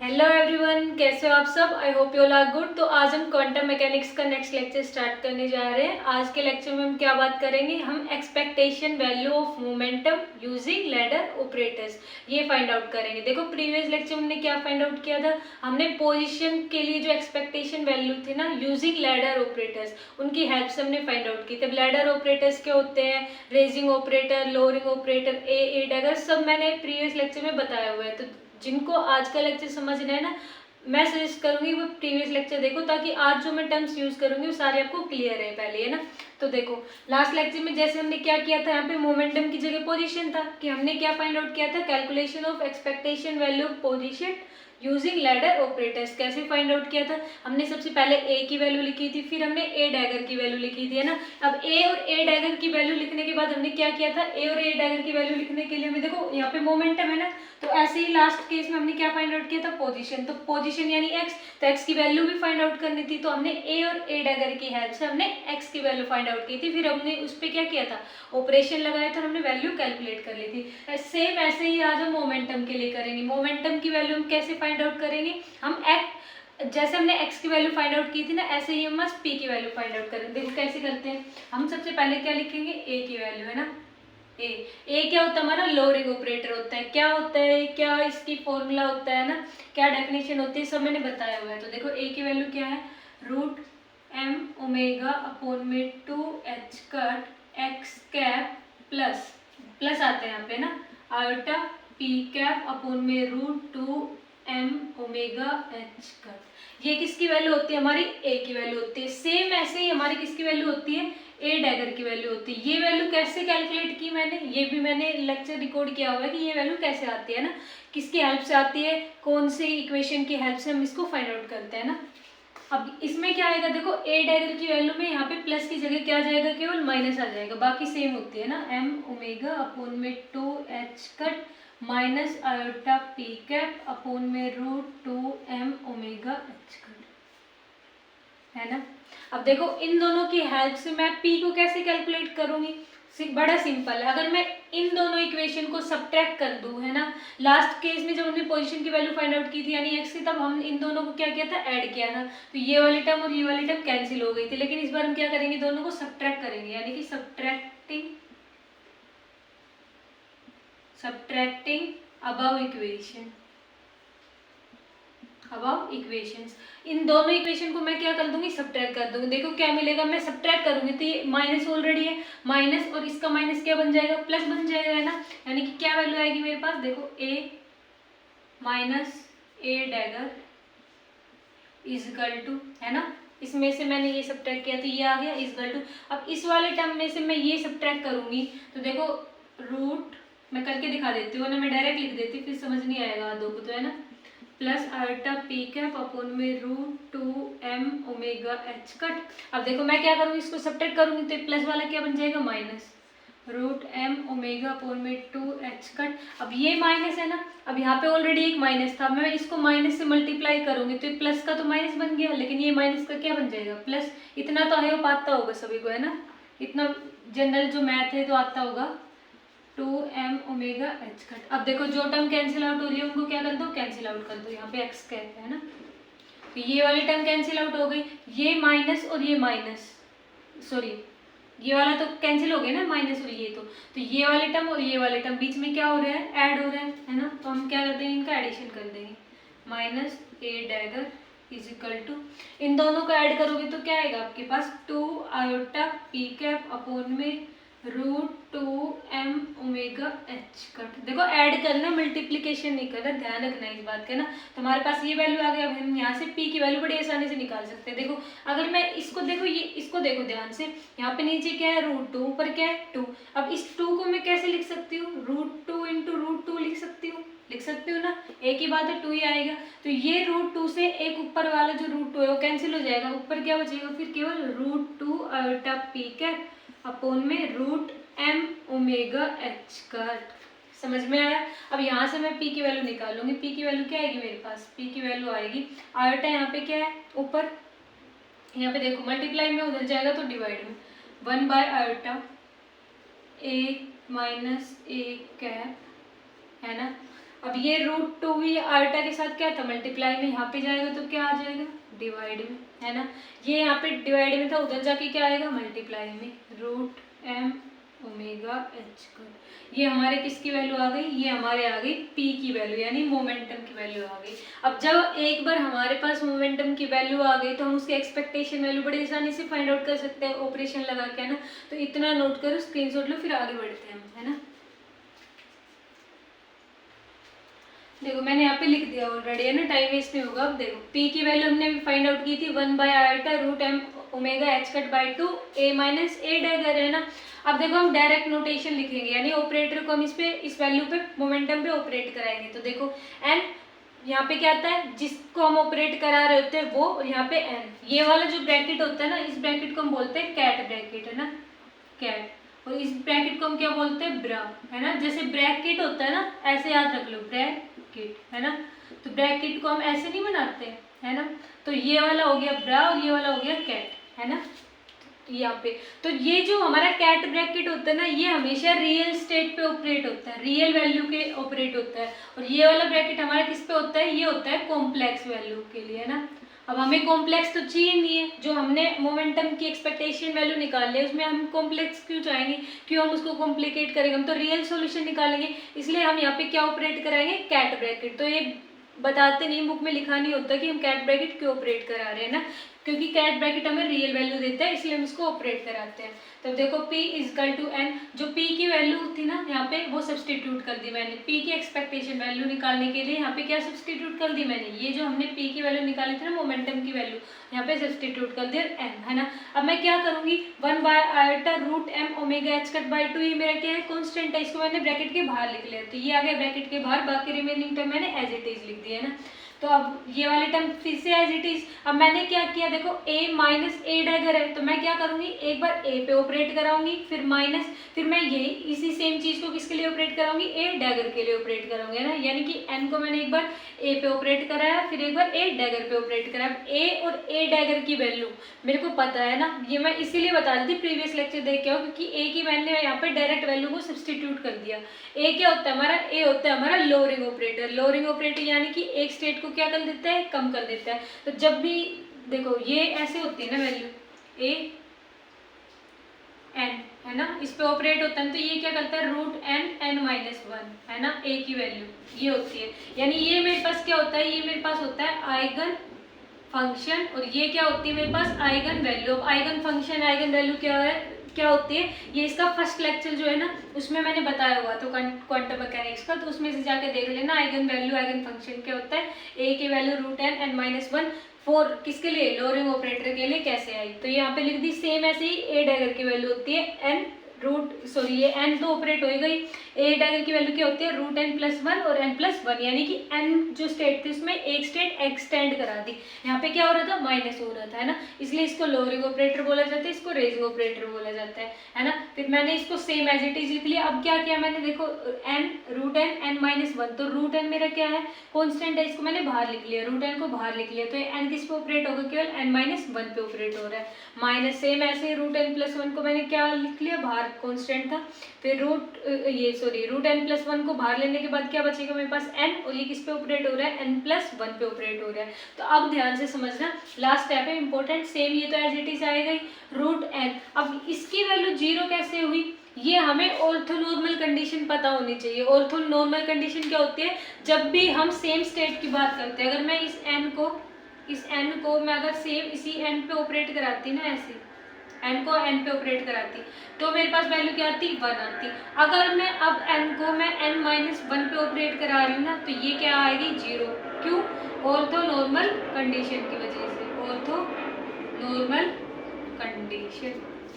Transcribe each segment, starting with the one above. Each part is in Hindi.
हेलो एवरीवन, कैसे हो आप सब। I hope you all are good. तो आज हम क्वांटम मैकेनिक्स का नेक्स्ट लेक्चर स्टार्ट करने जा रहे हैं। आज के लेक्चर में हम क्या बात करेंगे, हम expectation value of momentum using ladder operators ये फाइंड आउट करेंगे। देखो प्रीवियस लेक्चर में हमने क्या फाइंड आउट किया था, हमने पोजीशन के लिए जो एक्सपेक्टेशन वैल्यू थी ना यूजिंग लैडर ऑपरेटर्स, उनकी हेल्प से हमने फाइंड आउट की थी। लैडर ऑपरेटर्स क्या होते हैं, रेजिंग ऑपरेटर, लोअरिंग ऑपरेटर, ए डैगर, सब मैंने प्रीवियस लेक्चर में बताया हुआ है। तो जिनको आज का लेक्चर समझना है ना, मैं सजेस्ट करूंगी वो प्रीवियस लेक्चर देखो, ताकि आज जो मैं टर्म्स यूज करूंगी वो सारे आपको क्लियर है पहले, है ना। तो देखो लास्ट लेक्चर में जैसे हमने क्या किया था, यहाँ पे मोमेंटम की जगह पोजीशन था, कि हमने क्या फाइंड आउट किया था, calculation of expectation value of position using ladder operators. कैसे फाइंड आउट किया था, हमने सबसे पहले ए की वैल्यू लिखी थी, फिर हमने ए डैगर की वैल्यू लिखी थी, है ना। अब ए और ए डैगर की वैल्यू लिखने के बाद हमने क्या किया था, ए और ए डैगर की वैल्यू लिखने के लिए हमें देखो यहाँ पे मोमेंटम है ना, तो ऐसे ही लास्ट केस में हमने क्या फाइंड आउट किया था, पोजीशन। तो पोजीशन यानी एक्स, तो एक्स की वैल्यू भी फाइंड आउट करनी थी, तो हमने ए और ए डैगर की हेल्प से हमने एक्स की वैल्यू फाइंड आउट की थी। फिर हमने उस पर क्या किया था, ऑपरेशन लगाया था, हमने वैल्यू कैलकुलेट कर ली थी। सेम ऐसे ही आज हम मोमेंटम के लिए करेंगे। मोमेंटम की वैल्यू हम कैसे फाइंड आउट करेंगे, हम जैसे हमने x की वैल्यू फाइंड आउट की थी ना, ऐसे ही हम बस p की वैल्यू फाइंड आउट करेंगे। देखो कैसे करते हैं, हम सबसे पहले क्या लिखेंगे, a की वैल्यू, है ना। ए क्या होता है हमारा, लोअरिंग ऑपरेटर होता है। क्या होता है, क्या इसकी फॉर्मूला होता है ना, क्या डेफिनेशन होती है, सब मैंने बताया हुआ है। तो देखो ए की वैल्यू क्या है, रूट एम ओमेगा अपॉन में 2h cut x cap plus plus आते हैं यहाँ पे ना, आयोटा पी कैप अपॉन में root 2m omega H cut. ये किसकी वैल्यू होती है, हमारी ए की वैल्यू होती है। सेम ऐसे ही हमारी किसकी वैल्यू होती है, ए डैगर की वैल्यू होती है। ये वैल्यू कैसे कैलकुलेट की मैंने, ये भी मैंने लेक्चर रिकॉर्ड किया हुआ है कि ये वैल्यू कैसे आती है ना, किसकी हेल्प से आती है, कौन सी इक्वेशन की हेल्प से हम इसको फाइंड आउट करते हैं ना। अब इसमें क्या आएगा, देखो ए डैगर की वैल्यू में यहाँ पे प्लस की जगह क्या आ जाएगा, केवल माइनस आ जाएगा, बाकी सेम होती है ना, एम ओमेगा अपॉन में 2h cut minus iota P cap upon में root 2m omega H cut, है ना। अब देखो इन दोनों की हेल्प से मैं p को कैसे कैलकुलेट करूंगी, बड़ा सिंपल है। अगर मैं इन दोनों इक्वेशन को सब्ट्रैक्ट कर दूं, है ना, लास्ट केस में जब हमने पोजीशन की वैल्यू फाइंड आउट की थी यानी x की, तब हम इन दोनों को क्या किया था, ऐड किया था, तो ये वाली टर्म और ये वाली टर्म कैंसिल हो गई थी। लेकिन इस बार हम क्या करेंगे, दोनों को सब्ट्रैक्ट करेंगे, यानी कि सब्ट्रैक्टिंग अबव इक्वेशंस। इन दोनों इक्वेशन को मैं क्या कर दूंगी, सब्ट्रैक्ट कर दूंगी। देखो क्या मिलेगा, मैं सब्ट्रैक्ट करूंगी तो ये माइनस ऑलरेडी है, माइनस और इसका माइनस क्या बन जाएगा, प्लस बन जाएगा, है ना। यानी कि क्या वैल्यू आएगी मेरे पास, देखो a minus A dagger equal to, है ना, इसमें से मैंने ये सब्ट्रैक्ट किया तो ये आ गया इजकल टू। अब इस वाले टर्म में से मैं ये सब्ट्रैक्ट करूंगी तो देखो रूट, मैं करके दिखा देती हूँ ना, मैं डायरेक्ट लिख देती फिर समझ नहीं आएगा दो को, तो है ना, plus iota P cap upon में root 2m omega H cut. अब देखो मैं क्या करूँगी, इसको सब्ट्रैक्ट करूँगी तो प्लस वाला क्या बन जाएगा, minus root m omega upon में 2h कट। अब ये माइनस है ना, अब यहाँ पे ऑलरेडी एक माइनस था, मैं इसको माइनस से मल्टीप्लाई करूँगी तो प्लस का तो माइनस बन गया, लेकिन ये माइनस का क्या बन जाएगा, प्लस। इतना तो है, वो आता होगा सभी को, है ना, इतना जनरल जो मैथ है तो आता होगा, 2m ओमेगा एच कट। अब देखो जो टर्म कैंसिल आउट हो रही है उनको क्या कर दो, कैंसिल आउट कर दो, यहाँ पे एक्स कैप है ना, तो ये वाली टर्म कैंसिल आउट हो गई, ये माइनस और ये माइनस, सॉरी ये वाला तो कैंसिल हो गया ना, माइनस और ये तो ये वाले टर्म और ये वाले टर्म बीच में क्या हो रहा है, ऐड हो रहा है ना, तो हम क्या कर देंगे, इनका एडिशन कर देंगे, minus A dagger is equal to, इन दोनों को ऐड करोगे तो क्या आएगा आपके पास, 2 आयोटा पी कैप अपॉन में root 2m omega H cut. देखो ऐड करना, मल्टीप्लीकेशन नहीं करना, ध्यान रखना इस बात का ना। तो हमारे पास ये वैल्यू आ गई, अब हम यहाँ से p की वैल्यू बड़ी आसानी से निकाल सकते हैं। देखो अगर मैं इसको देखो, ये इसको देखो ध्यान से, यहाँ पे नीचे क्या है, रूट 2, ऊपर क्या है 2। अब इस 2 को मैं कैसे लिख सकती हूँ, रूट 2 इंटू रूट 2 लिख सकती हूँ ना, एक ही बात है, 2 ही आएगा। तो ये रूट 2 से एक ऊपर वाला जो रूट 2 है वो कैंसिल हो जाएगा, ऊपर क्या बचेगा फिर, केवल root 2 iota P cap upon में root m omega H cut. समझ में आया। अब यहाँ से मैं p की वैल्यू निकालूंगी, p की वैल्यू क्या आएगी मेरे पास, p की वैल्यू आएगी, आयोटा यहाँ पे क्या है ऊपर, यहाँ पे देखो मल्टीप्लाई में उधर जाएगा तो डिवाइड में, 1 by iota a minus a cap, है ना। अब ये √2 आयोटा के साथ क्या था, मल्टीप्लाई में, यहाँ पे जाएगा तो क्या आ जाएगा, डिवाइड में, है ना। ये यहाँ पे डिवाइड में था, उधर जाके क्या आएगा, मल्टीप्लाई में, √m ओमेगा h स्क्वायर। ये हमारे किसकी वैल्यू आ गई, ये हमारे आ गई p की वैल्यू, यानी मोमेंटम की वैल्यू आ गई। अब जब एक बार हमारे पास मोमेंटम की वैल्यू आ गई तो हम उसके एक्सपेक्टेशन वैल्यू बड़ी आसानी से फाइंड आउट कर सकते हैं ऑपरेशन लगा के, है ना। तो इतना नोट करो, स्क्रीनशॉट लो, फिर आगे बढ़ते हैं, है ना। देखो मैंने यहाँ पे लिख दिया ऑलरेडी, है ना, टाइम वेस्ट नहीं होगा। अब देखो p की वैल्यू हमने फाइंड आउट की थी 1/i√m omega h/2 a minus a dagger, है ना। अब देखो हम डायरेक्ट नोटेशन लिखेंगे, यानी ऑपरेटर को हम इस वैल्यू पे मोमेंटम पे ऑपरेट कराएंगे। तो देखो n यहाँ पे क्या आता है, जिसको हम ऑपरेट करा रहे होते हैं वो, और यहाँ पे n, ये वाला जो ब्रैकेट होता है ना, इस ब्रैकेट को हम बोलते हैं कैट ब्रैकेट, है ना, कैट। और इस ब्रैकेट को हम क्या बोलते हैं, ब्रा, है ना। जैसे ब्रैकेट होता है ना, ऐसे याद रख लो, ब्रैकेट, है ना। तो ब्रैकेट को हम ऐसे नहीं बनाते, है ना। तो ये वाला हो गया ब्रा और ये वाला हो गया कैट, है ना। यहाँ पे तो ये जो हमारा कैट ब्रैकेट होता है ना, ये हमेशा रियल स्टेट पे ऑपरेट होता है, रियल वैल्यू के ऑपरेट होता है। और ये वाला ब्रैकेट हमारा किस पे होता है, ये होता है कॉम्प्लेक्स वैल्यू के लिए, है ना। अब हमें कॉम्प्लेक्स तो चाहिए नहीं है, जो हमने मोमेंटम की एक्सपेक्टेशन वैल्यू निकाल ली उसमें हम कॉम्प्लेक्स क्यों चाहेंगे, क्यों हम उसको कॉम्प्लिकेट करेंगे, हम तो रियल सॉल्यूशन निकालेंगे। इसलिए हम यहाँ पे क्या ऑपरेट कराएंगे, कैट ब्रैकेट। तो ये बताते नहीं, बुक में लिखा नहीं होता कि हम कैट ब्रैकेट क्यों ऑपरेट करा रहे हैं ना, क्योंकि कैट ब्रैकेट हमें रियल वैल्यू देता है, इसलिए हम इसको ऑपरेट कराते हैं। तो देखो p इजकल टू n, जो p की वैल्यू थी ना यहाँ पे, वो सब्सटीट्यूट कर दी मैंने। p की एक्सपेक्टेशन वैल्यू निकालने के लिए यहाँ पे क्या सब्सटीट्यूट कर दी मैंने, ये जो हमने p की वैल्यू निकाली थी ना, मोमेंटम की वैल्यू, यहाँ पे सब्सटीट्यूट कर दिया n, है ना। अब मैं क्या करूंगी, 1/i√m ओमेगा h/2, ये मेरा क्या है, कॉन्स्टेंट है, इसको मैंने ब्रैकेट के बाहर लिख लिया। तो ये आ गया ब्रैकेट के बाहर, बाकी रिमेनिंग टर्म मैंने एज इट इज लिख दिया, है ना। तो अब ये वाले टर्म फिर से एज इट इज। अब मैंने क्या किया, देखो a माइनस a डैगर है, तो मैं क्या करूंगी, एक बार a पे ऑपरेट कराऊंगी, फिर माइनस, फिर मैं यही इसी सेम चीज को किसके लिए ऑपरेट कराऊंगी, a डैगर के लिए ऑपरेट कराऊंगी, है ना। यानी कि n को मैंने एक बार a पे ऑपरेट कराया, फिर एक बार a डैगर पे ऑपरेट कराया। a और a डैगर की वैल्यू मेरे को पता है ना, ये मैं इसीलिए बता रही थी, प्रीवियस लेक्चर देख के आओ, क्योंकि a की मैंने यहाँ पे डायरेक्ट वैल्यू को सब्सटीट्यूट कर दिया। a क्या होता है हमारा, a होता है हमारा लोअरिंग ऑपरेटर। लोअरिंग ऑपरेटर यानी कि एक स्टेट को क्या कर देता है, कम कर देता है। तो जब भी देखो ये ऐसे होती है ना वैल्यू a n, है ना, इस पे ऑपरेट होता है, तो ये क्या करता है, √n(n-1), है ना, a की वैल्यू ये होती है। यानी ये मेरे पास क्या होता है, ये मेरे पास होता है आइगन फंक्शन, और ये क्या होती है मेरे पास, आइगन वैल्यू। अब आइगन फंक्शन आइगन वैल्यू क्या होती है, ये इसका फर्स्ट लेक्चर जो है ना, उसमें मैंने बताया हुआ तो क्वांटम मैकेनिक्स का, तो उसमें से जाके देख लेना आइगन वैल्यू आइगन फंक्शन क्या होता है। a की वैल्यू √n(n-1) फॉर किसके लिए, लोअरिंग ऑपरेटर के लिए कैसे आई, तो यहाँ पे लिख दी। सेम ऐसे ही a डैगर की वैल्यू होती है ये n तो ऑपरेट हो गई, a डैगर की वैल्यू क्या होती है, √n+1 और n+1, यानी कि n जो स्टेट थी उसमें एक स्टेट एक्सटेंड करा दी। यहाँ पे क्या हो रहा था, माइनस हो रहा था, है ना, इसलिए इसको लोअरिंग ऑपरेटर बोला जाता है, इसको रेजिंग ऑपरेटर बोला जाता है ना। फिर मैंने इसको सेम एज इट इज लिख लिया। अब क्या किया मैंने, देखो n √n(n-1), तो √n मेरा क्या है, कॉन्स्टेंट है, इसको मैंने बाहर लिख लिया, √n को बाहर लिख लिया। तो ये n किस पे ऑपरेट होगा, केवल n-1 पे ऑपरेट हो रहा है। माइनस सेम ऐसे √n+1 को मैंने क्या लिख लिया, बाहर कॉन्स्टेंट था, फिर √n+1 को बाहर लेने के बाद क्या बचेगा मेरे पास, n, और ये किस पे ऑपरेट हो रहा है, n+1 पे ऑपरेट हो रहा है। तो अब ध्यान से समझना, लास्ट स्टेप है इंपॉर्टेंट, सेम ये तो एज इट इज आएगा ही, √n। अब इसकी वैल्यू 0 कैसे हुई, ये हमें ऑर्थोनॉर्मल कंडीशन पता होनी चाहिए। ऑर्थोनॉर्मल कंडीशन क्या होती है, जब भी हम सेम स्टेट की बात करते हैं, अगर मैं इस n को मैं अगर सेम इसी n पे ऑपरेट कराती ना, ऐसे n को n पे ऑपरेट कराती, तो मेरे पास वैल्यू क्या आती, 1 आती। अगर मैं अब n को मैं n-1 पे ऑपरेट करा रही हूँ ना, तो ये क्या आएगी, 0। क्यों, ऑर्थोनॉर्मल कंडीशन की वजह से, ऑर्थोनॉर्मल कंडीशन,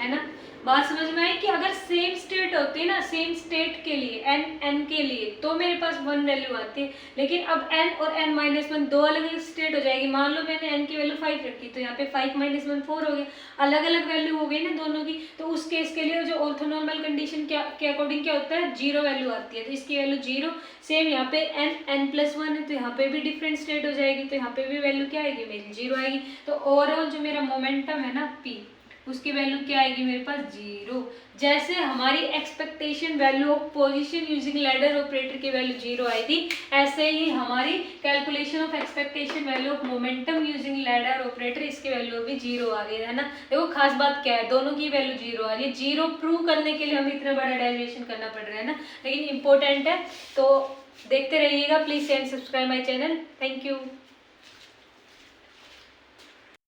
है ना। बात समझ में आई कि अगर सेम स्टेट होती है ना, सेम स्टेट के लिए n के लिए, तो मेरे पास 1 वैल्यू आती है। लेकिन अब n और n-1 दो अलग अलग स्टेट हो जाएगी। मान लो मैंने n की वैल्यू 5 रखी, तो यहाँ पे 5-1 4 हो गया, अलग अलग वैल्यू हो गई ना दोनों की। तो उस केस के लिए जो ऑर्थोनॉर्मल कंडीशन के अकॉर्डिंग क्या होता है, 0 वैल्यू आती है, तो इसकी वैल्यू 0। सेम यहाँ पे n+1 है, तो यहाँ पे भी डिफरेंट स्टेट हो जाएगी, तो यहाँ पे भी वैल्यू क्या आएगी मेरी, 0 आएगी। तो ओवरऑल जो मेरा मोमेंटम है ना p, उसकी वैल्यू क्या आएगी मेरे पास 0। जैसे हमारी expectation value of position using ladder operator की वैल्यू 0 आई थी, ऐसे ही हमारी calculation of expectation value of momentum using ladder operator, इसकी वैल्यू भी 0 आ गई है ना। देखो खास बात क्या है, दोनों की वैल्यू 0 आ रही है। 0 प्रूव करने के लिए हमें इतना बड़ा डेरिवेशन करना पड़ रहा है ना, लेकिन इंपॉर्टेंट है, तो देखते रहिएगा। Please and subscribe my channel. Thank you.